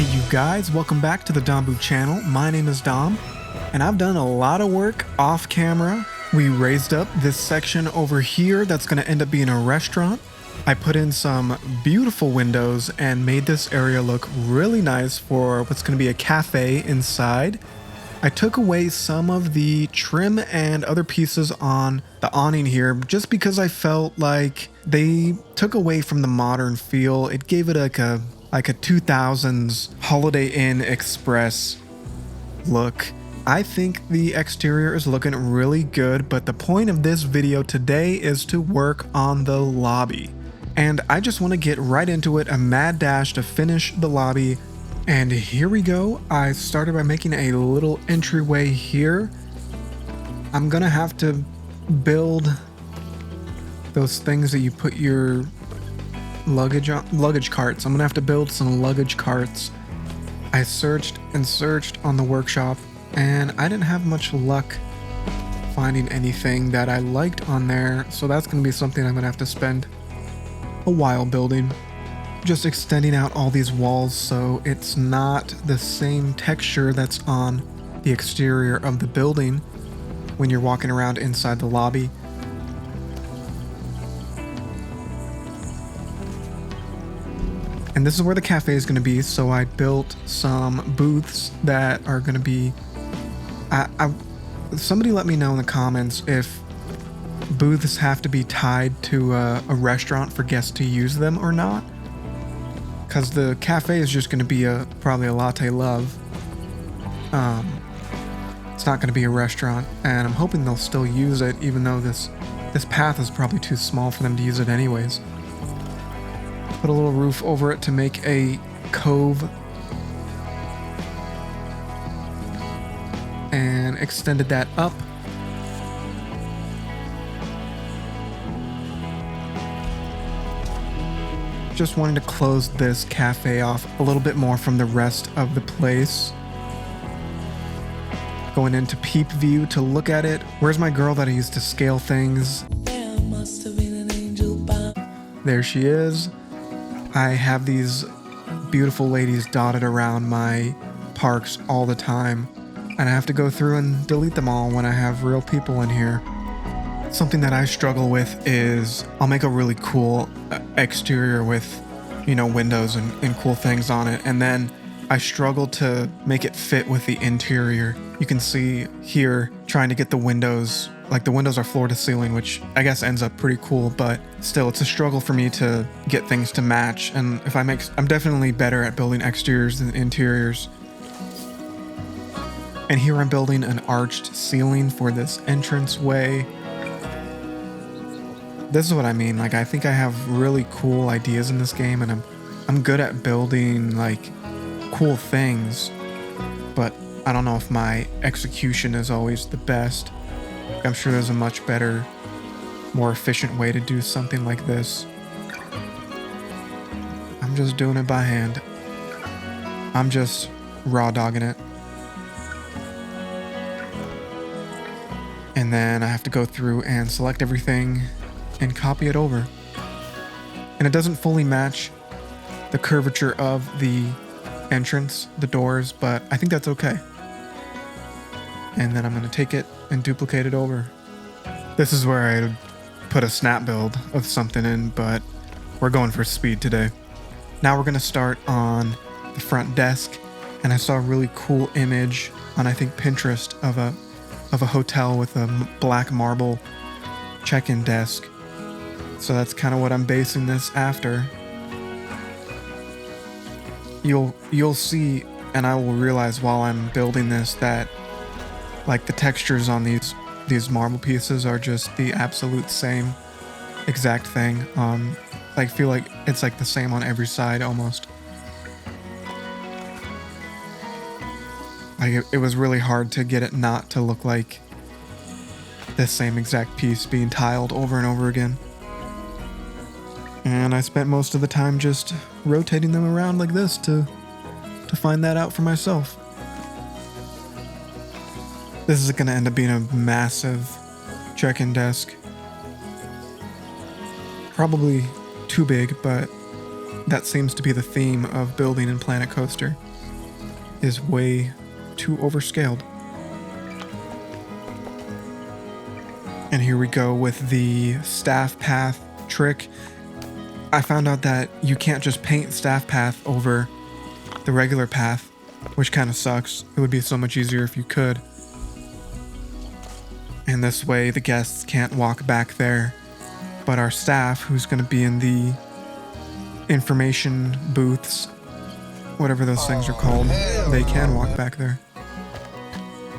Hey you guys, welcome back to the DOMBU channel. My name is Dom, and I've done a lot of work off camera. We raised up this section over here that's going to end up being a restaurant. I put in some beautiful windows and made this area look really nice for what's going to be a cafe inside. I took away some of the trim and other pieces on the awning here just because I felt like they took away from the modern feel. It gave it like a 2000s Holiday Inn Express look. I think the exterior is looking really good, but the point of this video today is to work on the lobby. And I just want to get right into it, a mad dash to finish the lobby. And here we go. I started by making a little entryway here. I'm gonna have to build those things that you put your luggage carts. I'm gonna have to build some luggage carts. I searched and searched on the workshop and I didn't have much luck finding anything that I liked on there, so that's gonna be something I'm gonna have to spend a while building. Just extending out all these walls so it's not the same texture that's on the exterior of the building when you're walking around inside the lobby. And this is where the cafe is going to be, so I built some booths that are going to be... somebody let me know in the comments if booths have to be tied to a restaurant for guests to use them or not. Because the cafe is just going to be probably a latte love. It's not going to be a restaurant, and I'm hoping they'll still use it, even though this path is probably too small for them to use it anyways. Put a little roof over it to make a cove, and extended that up. Just wanted to close this cafe off a little bit more from the rest of the place. Going into peep view to look at it. Where's my girl that I used to scale things? There she is. I have these beautiful ladies dotted around my parks all the time, and I have to go through and delete them all when I have real people in here. Something that I struggle with is I'll make a really cool exterior with, you know, windows and cool things on it, and then I struggle to make it fit with the interior. You can see here trying to get the windows, like the windows are floor to ceiling, which I guess ends up pretty cool, but still it's a struggle for me to get things to match. And if I'm definitely better at building exteriors than interiors. And here I'm building an arched ceiling for this entranceway. This is what I mean, like I think I have really cool ideas in this game, and I'm good at building like cool things, but I don't know if my execution is always the best. I'm sure there's a much better, more efficient way to do something like this. I'm just doing it by hand. I'm just raw dogging it. And then I have to go through and select everything and copy it over. And it doesn't fully match the curvature of the entrance, the doors, but I think that's okay. And then I'm going to take it and duplicate it over. This is where I put a snap build of something in, but we're going for speed today. Now we're going to start on the front desk, and I saw a really cool image on, I think, Pinterest of a hotel with a black marble check-in desk. So that's kind of what I'm basing this after. You'll see, and I will realize while I'm building this that like the textures on these marble pieces are just the absolute same exact thing. I feel like it's like the same on every side almost. Like it was really hard to get it not to look like the same exact piece being tiled over and over again. And I spent most of the time just rotating them around like this to find that out for myself. This is going to end up being a massive check-in desk. Probably too big, but that seems to be the theme of building in Planet Coaster, is way too overscaled. And here we go with the staff path trick. I found out that you can't just paint staff path over the regular path, which kind of sucks. It would be so much easier if you could. And this way the guests can't walk back there, but our staff, who's going to be in the information booths, whatever those things are called, they can walk back there.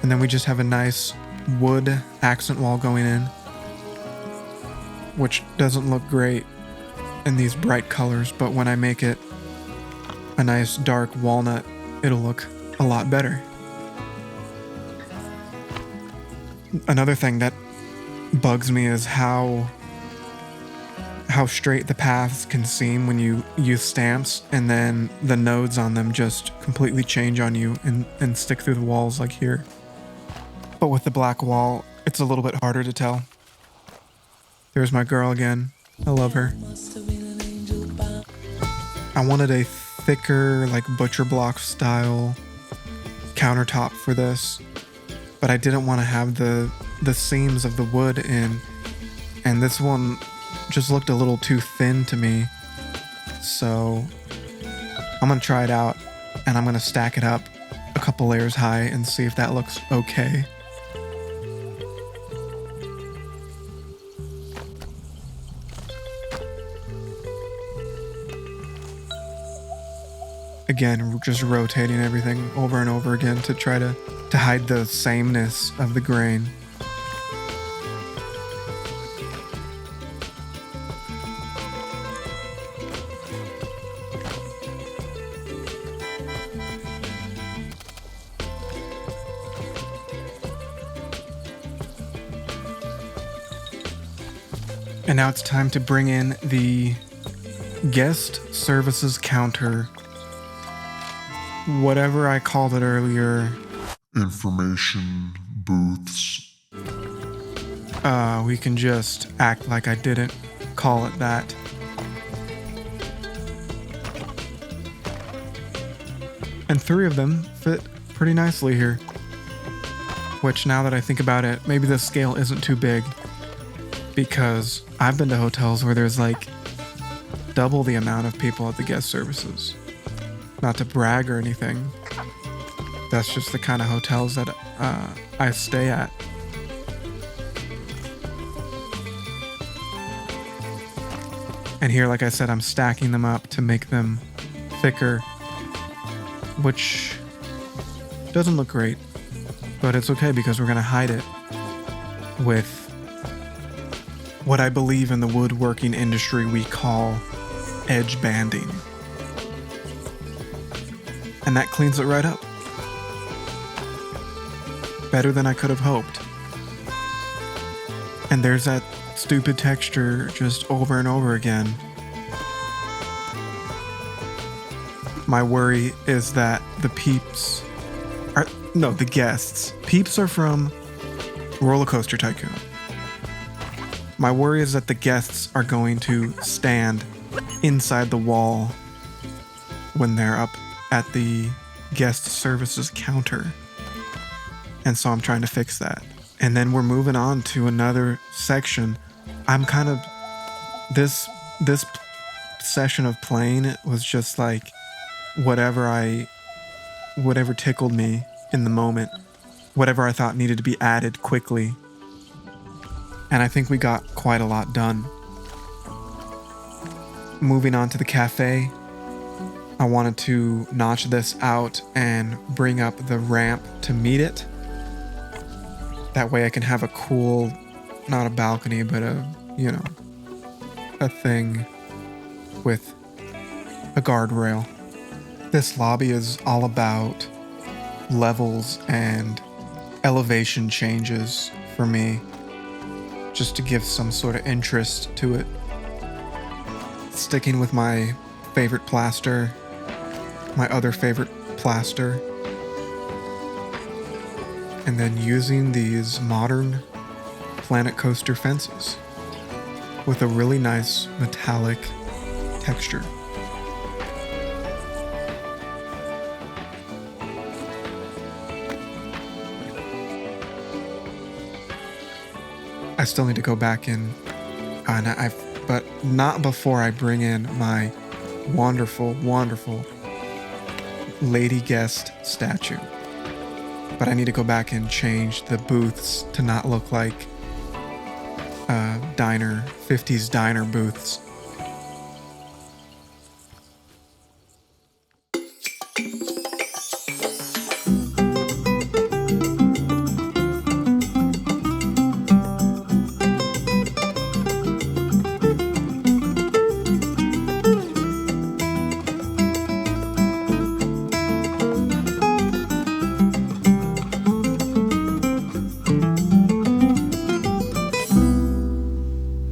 And then we just have a nice wood accent wall going in, which doesn't look great in these bright colors, but when I make it a nice dark walnut, it'll look a lot better. Another thing that bugs me is how straight the paths can seem when you use stamps, and then the nodes on them just completely change on you and stick through the walls like here. But with the black wall, it's a little bit harder to tell. There's my girl again. I love her. I wanted a thicker, like butcher block style countertop for this, but I didn't want to have the seams of the wood in, and this one just looked a little too thin to me. So I'm gonna try it out, and I'm gonna stack it up a couple layers high and see if that looks okay. Again, just rotating everything over and over again to try to hide the sameness of the grain. And now it's time to bring in the guest services counter. Whatever I called it earlier. Information booths. We can just act like I didn't call it that. And 3 of them fit pretty nicely here. Which, now that I think about it, maybe the scale isn't too big, because I've been to hotels where there's like double the amount of people at the guest services. Not to brag or anything. That's just the kind of hotels that I stay at. And here, like I said, I'm stacking them up to make them thicker, which doesn't look great, but it's okay because we're gonna hide it with what I believe in the woodworking industry we call edge banding. And that cleans it right up. Better than I could have hoped. And there's that stupid texture just over and over again. My worry is that the guests. Peeps are from Roller Coaster Tycoon. My worry is that the guests are going to stand inside the wall when they're up at the guest services counter. And so I'm trying to fix that. And then we're moving on to another section. I'm kind of, this session of playing was just like whatever tickled me in the moment, whatever I thought needed to be added quickly. And I think we got quite a lot done. Moving on to the cafe, I wanted to notch this out and bring up the ramp to meet it. That way I can have a cool, not a balcony, but a thing with a guardrail. This lobby is all about levels and elevation changes for me, just to give some sort of interest to it. Sticking with my favorite plaster, my other favorite plaster, and then using these modern Planet Coaster fences with a really nice metallic texture. I still need to go back in, but not before I bring in my wonderful, wonderful lady guest statue. But I need to go back and change the booths to not look like 50s diner booths.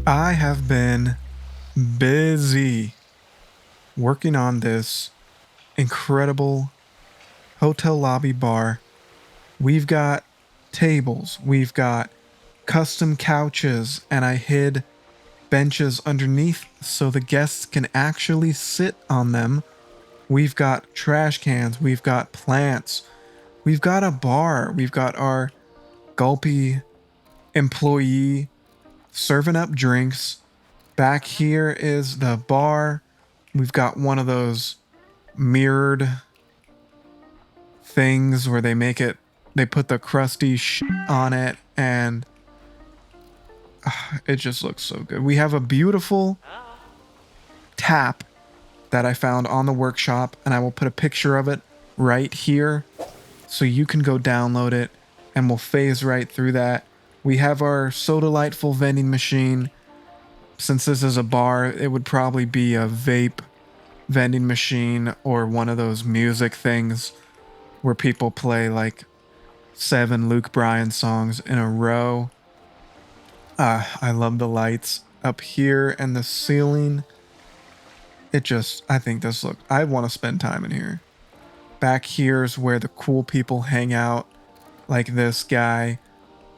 I have been busy working on this incredible hotel lobby bar. We've got tables, we've got custom couches, and I hid benches underneath so the guests can actually sit on them. We've got trash cans, we've got plants, we've got a bar, we've got our gulpy employee serving up drinks. Back here is the bar. We've got one of those mirrored things where they put the crusty shit on it, and it just looks so good. We have a beautiful tap that I found on the workshop, and I will put a picture of it right here so you can go download it, and we'll phase right through that. We have our So Delightful vending machine. Since this is a bar, it would probably be a vape vending machine or one of those music things where people play like 7 Luke Bryan songs in a row. I love the lights up here and the ceiling. I want to spend time in here. Back here's where the cool people hang out, like this guy.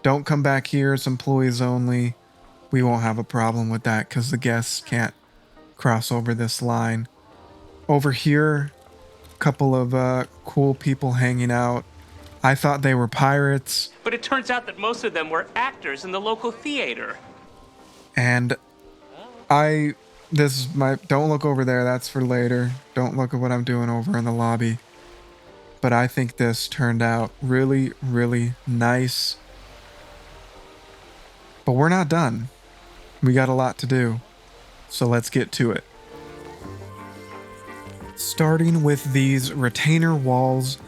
Don't come back here, it's employees only. We won't have a problem with that because the guests can't cross over this line. Over here, a couple of cool people hanging out. I thought they were pirates. But it turns out that most of them were actors in the local theater. And don't look over there, that's for later. Don't look at what I'm doing over in the lobby. But I think this turned out really, really nice. But we're not done. We got a lot to do. So let's get to it. Starting with these retainer walls,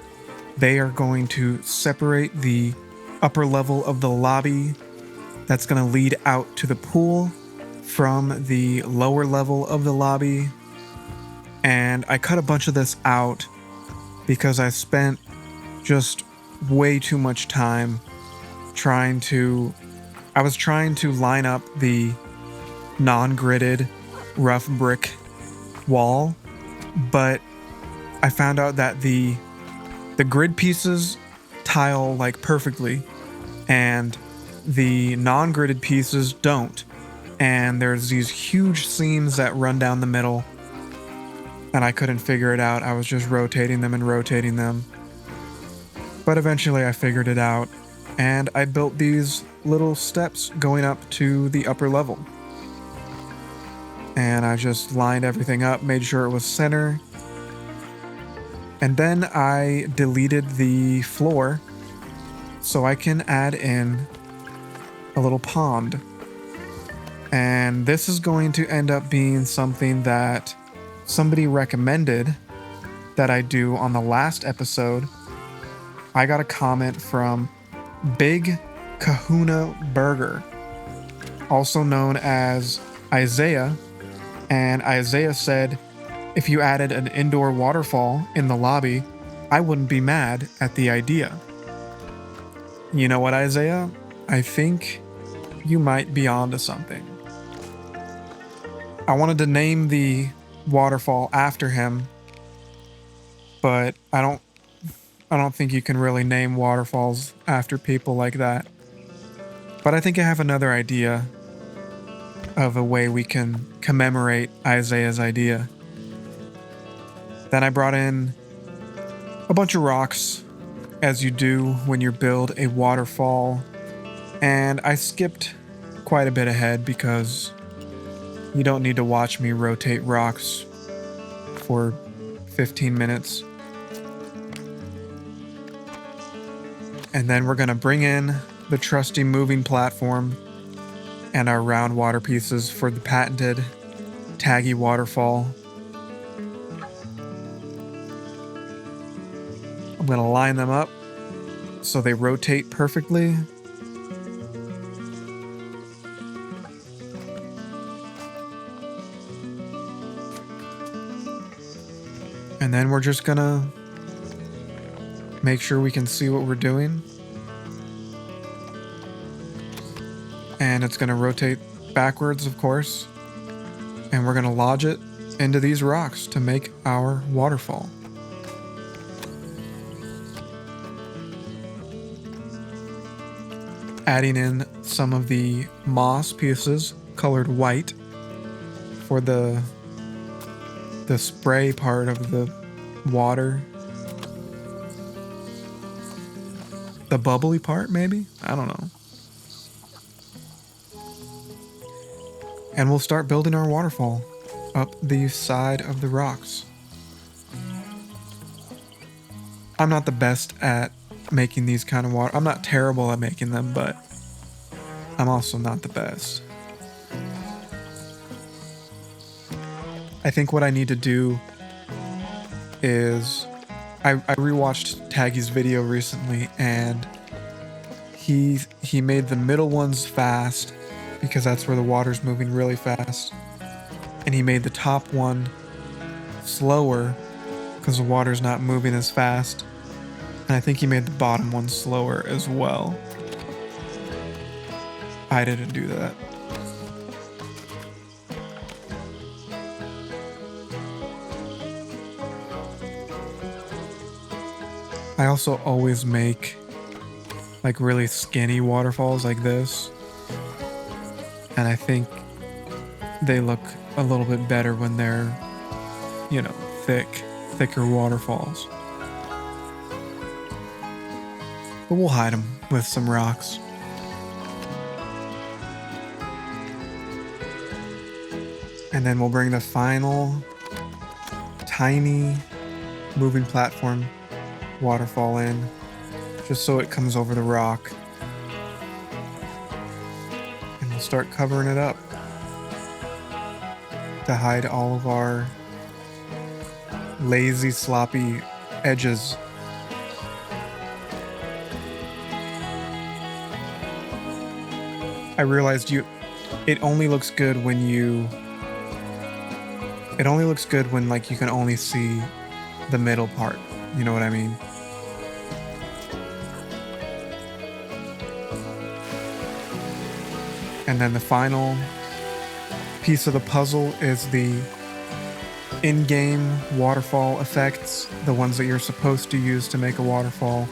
they are going to separate the upper level of the lobby that's going to lead out to the pool from the lower level of the lobby. And I cut a bunch of this out because I spent just way too much time trying to line up the non-gridded rough brick wall, but I found out that the grid pieces tile like perfectly and the non-gridded pieces don't, and there's these huge seams that run down the middle, and I couldn't figure it out. I was just rotating them, but eventually I figured it out, and I built these little steps going up to the upper level. And I just lined everything up, made sure it was center. And then I deleted the floor so I can add in a little pond. And this is going to end up being something that somebody recommended that I do on the last episode. I got a comment from Big Kahuna Burger, also known as Isaiah, and Isaiah said, if you added an indoor waterfall in the lobby, I wouldn't be mad at the idea. You know what, Isaiah? I think you might be onto something. I wanted to name the waterfall after him, but I don't think you can really name waterfalls after people like that. But I think I have another idea of a way we can commemorate Isaiah's idea. Then I brought in a bunch of rocks, as you do when you build a waterfall, and I skipped quite a bit ahead because you don't need to watch me rotate rocks for 15 minutes. And then we're gonna bring in the trusty moving platform and our round water pieces for the patented taggy waterfall. I'm gonna line them up so they rotate perfectly. And then we're just gonna make sure we can see what we're doing. And it's gonna rotate backwards, of course. And we're gonna lodge it into these rocks to make our waterfall. Adding in some of the moss pieces colored white for the spray part of the water. The bubbly part, maybe? I don't know. And we'll start building our waterfall up the side of the rocks. I'm not the best at making these kind of water. I'm not terrible at making them, but I'm also not the best. I think what I need to do is I rewatched Taggy's video recently, and he made the middle ones fast because that's where the water's moving really fast. And he made the top one slower because the water's not moving as fast. And I think he made the bottom one slower as well. I didn't do that. I also always make like really skinny waterfalls like this. And I think they look a little bit better when they're, you know, thicker waterfalls. But we'll hide them with some rocks. And then we'll bring the final tiny moving platform waterfall in, just so it comes over the rock. And we'll start covering it up to hide all of our lazy, sloppy edges. I realized it only looks good when like you can only see the middle part. You know what I mean? And then the final piece of the puzzle is the in-game waterfall effects, the ones that you're supposed to use to make a waterfall.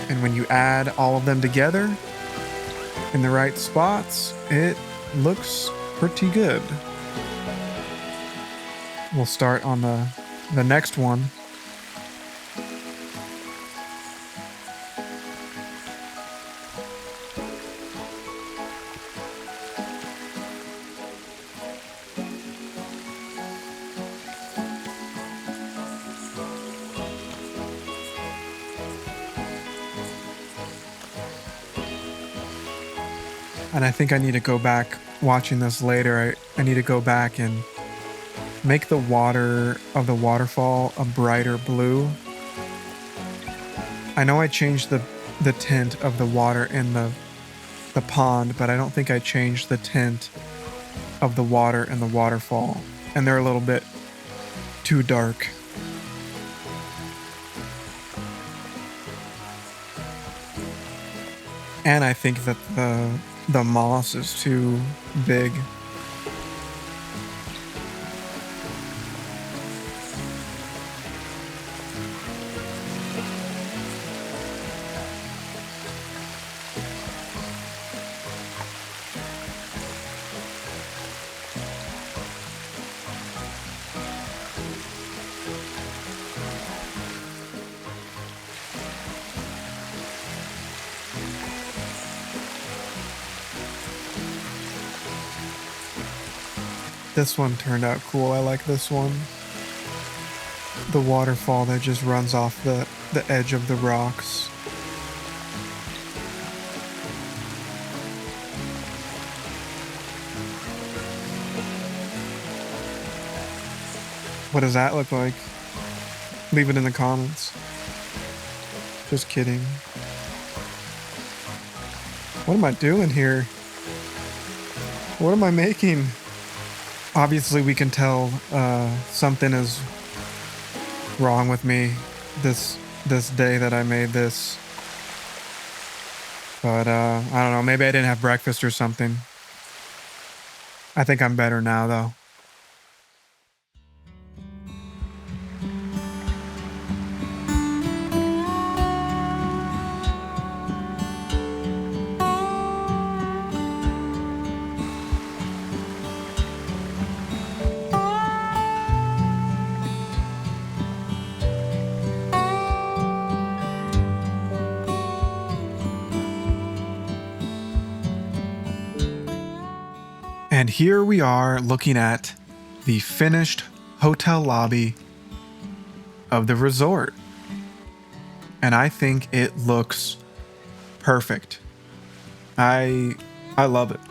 And when you add all of them together in the right spots, it looks pretty good. We'll start on the next one. And I think I need to go back, watching this later, I need to go back and make the water of the waterfall a brighter blue. I know I changed the tint of the water in the pond, but I don't think I changed the tint of the water in the waterfall. And they're a little bit too dark. And I think that the moss is too big. This one turned out cool. I like this one. The waterfall that just runs off the edge of the rocks. What does that look like? Leave it in the comments. Just kidding. What am I doing here? What am I making? Obviously we can tell something is wrong with me this day that I made this. But I don't know, maybe I didn't have breakfast or something. I think I'm better now though. And here we are looking at the finished hotel lobby of the resort. And I think it looks perfect. I love it.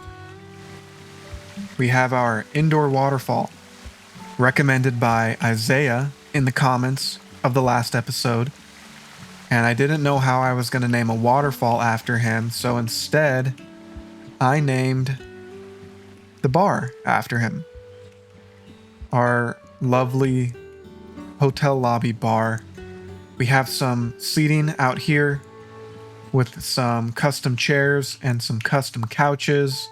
We have our indoor waterfall, recommended by Isaiah in the comments of the last episode. And I didn't know how I was going to name a waterfall after him, so instead I named the bar after him. Our lovely hotel lobby bar. We have some seating out here with some custom chairs and some custom couches.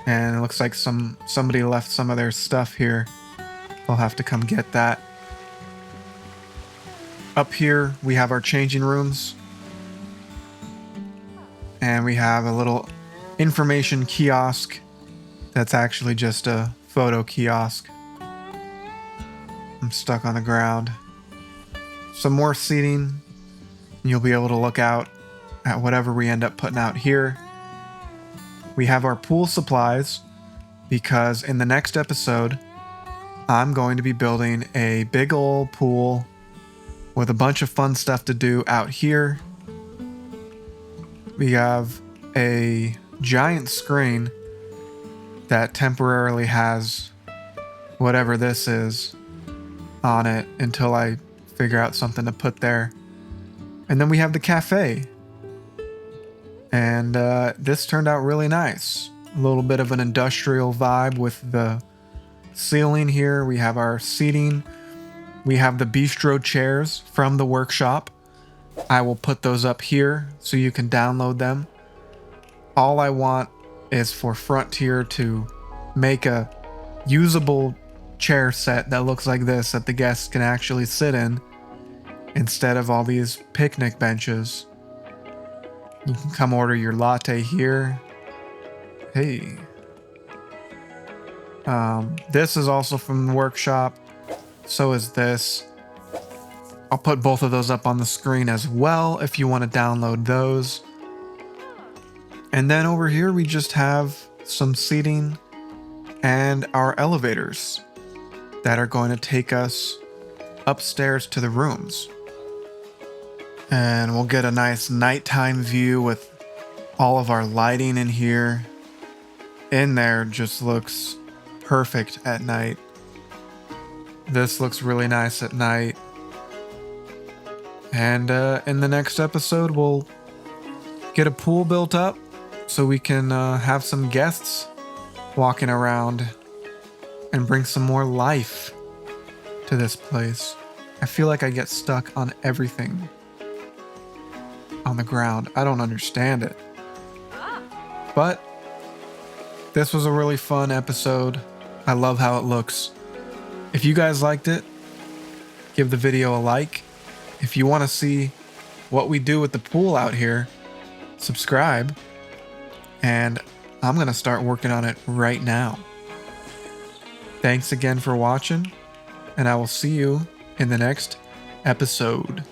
And it looks like somebody left some of their stuff here. They'll have to come get that. Up here we have our changing rooms. And we have a little information kiosk that's actually just a photo kiosk. I'm stuck on the ground. Some more seating. You'll be able to look out at whatever we end up putting out here. We have our pool supplies because in the next episode, I'm going to be building a big old pool with a bunch of fun stuff to do out here. We have a giant screen that temporarily has whatever this is on it until I figure out something to put there. And then we have the cafe. And this turned out really nice. A little bit of an industrial vibe with the ceiling here. We have our seating. We have the bistro chairs from the workshop. I will put those up here so you can download them. All I want is for Frontier to make a usable chair set that looks like this that the guests can actually sit in instead of all these picnic benches. You can come order your latte here. Hey. This is also from the workshop. So is this. I'll put both of those up on the screen as well if you want to download those. And then over here we just have some seating and our elevators that are going to take us upstairs to the rooms. And we'll get a nice nighttime view with all of our lighting in here. In there just looks perfect at night. This looks really nice at night. And in the next episode, we'll get a pool built up so we can have some guests walking around and bring some more life to this place. I feel like I get stuck on everything on the ground. I don't understand it. But this was a really fun episode. I love how it looks. If you guys liked it, give the video a like. If you want to see what we do with the pool out here, subscribe. And I'm going to start working on it right now. Thanks again for watching, and I will see you in the next episode.